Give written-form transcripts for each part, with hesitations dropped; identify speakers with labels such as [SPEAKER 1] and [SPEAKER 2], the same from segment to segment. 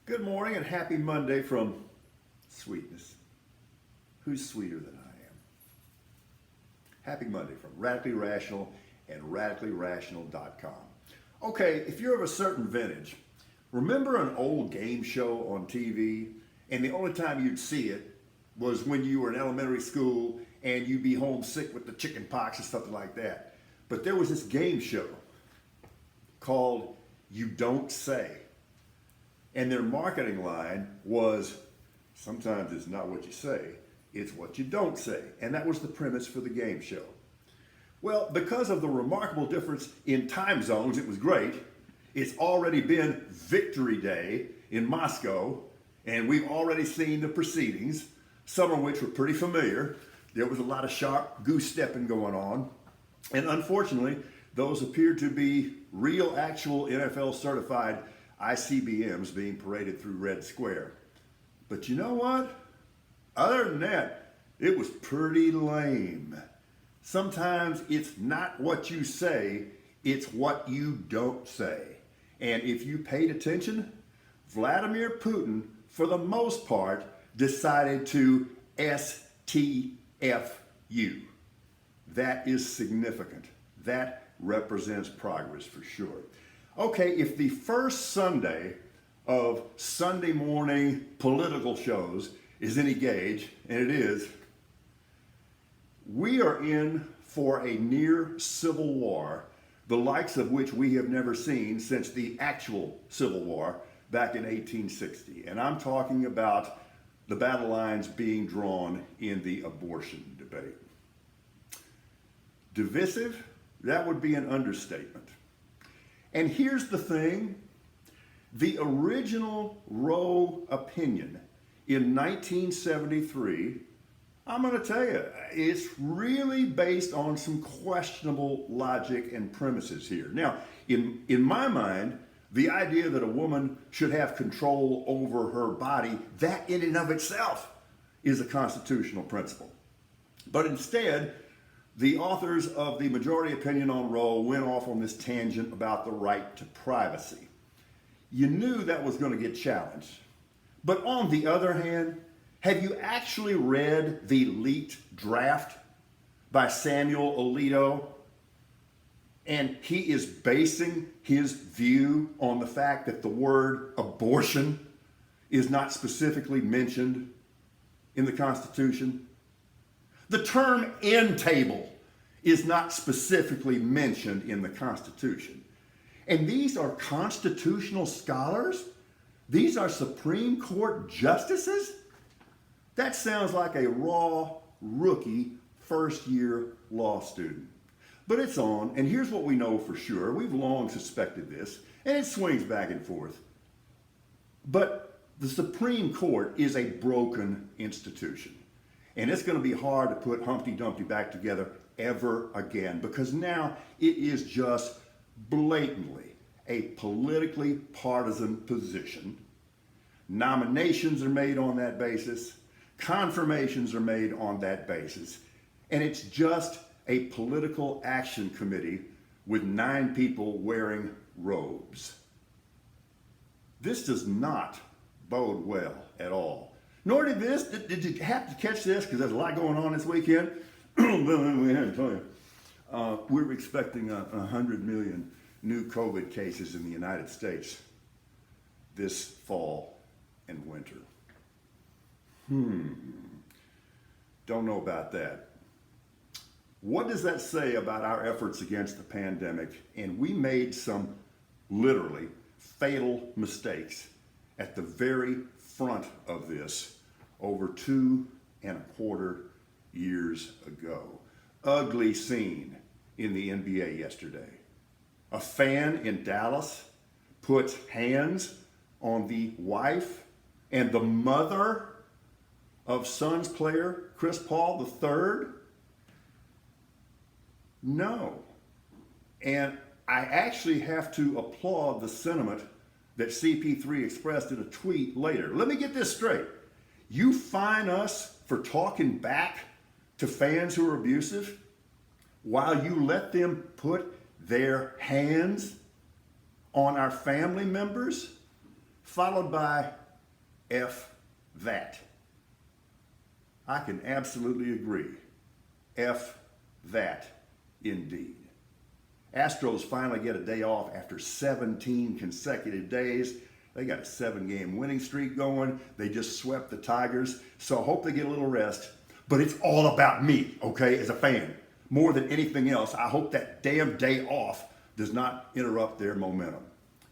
[SPEAKER 1] Good morning and happy Monday from Sweetness. Who's sweeter than I am? Happy Monday from Radically Rational and radicallyrational.com. Okay, if you're of a certain vintage, remember an old game show on TV and the only time you'd see it was when you were in elementary school and you'd be homesick with the chicken pox or something like that. But there was this game show called You Don't Say. And their marketing line was, sometimes it's not what you say, it's what you don't say. And that was the premise for the game show. Well, because of the remarkable difference in time zones, it was great. It's already been Victory Day in Moscow, and we've already seen the proceedings, some of which were pretty familiar. There was a lot of sharp goose stepping going on. And unfortunately, those appeared to be real, actual NFL certified ICBMs being paraded through Red Square. But you know what? Other than that, it was pretty lame. Sometimes it's not what you say, it's what you don't say. And if you paid attention, Vladimir Putin, for the most part, decided to STFU. That is significant. That represents progress for sure. Okay, if the first Sunday of Sunday morning political shows is any gauge, and it is, we are in for a near civil war, the likes of which we have never seen since the actual Civil War back in 1860. And I'm talking about the battle lines being drawn in the abortion debate. Divisive? That would be an understatement. And here's the thing, the original Roe opinion in 1973, I'm going to tell you, it's really based on some questionable logic and premises here. Now, in my mind, the idea that a woman should have control over her body, that in and of itself is a constitutional principle. But instead, the authors of the majority opinion on Roe went off on this tangent about the right to privacy. You knew that was going to get challenged. But on the other hand, have you actually read the leaked draft by Samuel Alito? And he is basing his view on the fact that the word abortion is not specifically mentioned in the Constitution. The term end table is not specifically mentioned in the Constitution. And these are constitutional scholars? These are Supreme Court justices? That sounds like a raw, rookie, first-year law student. But it's on, and here's what we know for sure. We've long suspected this, and it swings back and forth. But the Supreme Court is a broken institution. And it's going to be hard to put Humpty Dumpty back together ever again, because now it is just blatantly a politically partisan position. Nominations are made on that basis. Confirmations are made on that basis. And it's just a political action committee with 9 people wearing robes. This does not bode well at all. Nor did this. Did you have to catch this? Because there's a lot going on this weekend. We had to tell you. We're expecting 100 million new COVID cases in the United States this fall and winter. Don't know about that. What does that say about our efforts against the pandemic? And we made some literally fatal mistakes at the very front of this over 2.25 years ago. Ugly scene in the NBA yesterday. A fan in Dallas puts hands on the wife and the mother of Suns player Chris Paul III. No. And I actually have to applaud the sentiment that CP3 expressed in a tweet later. Let me get this straight. You fine us for talking back to fans who are abusive while you let them put their hands on our family members? followed by F that. I can absolutely agree. F that indeed. Astros finally get a day off after 17 consecutive days. They got a 7-game winning streak going. They just swept the Tigers. So I hope they get a little rest. But it's all about me, okay, as a fan. More than anything else, I hope that damn day off does not interrupt their momentum.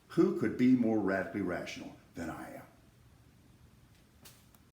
[SPEAKER 1] Who could be more radically rational than I am?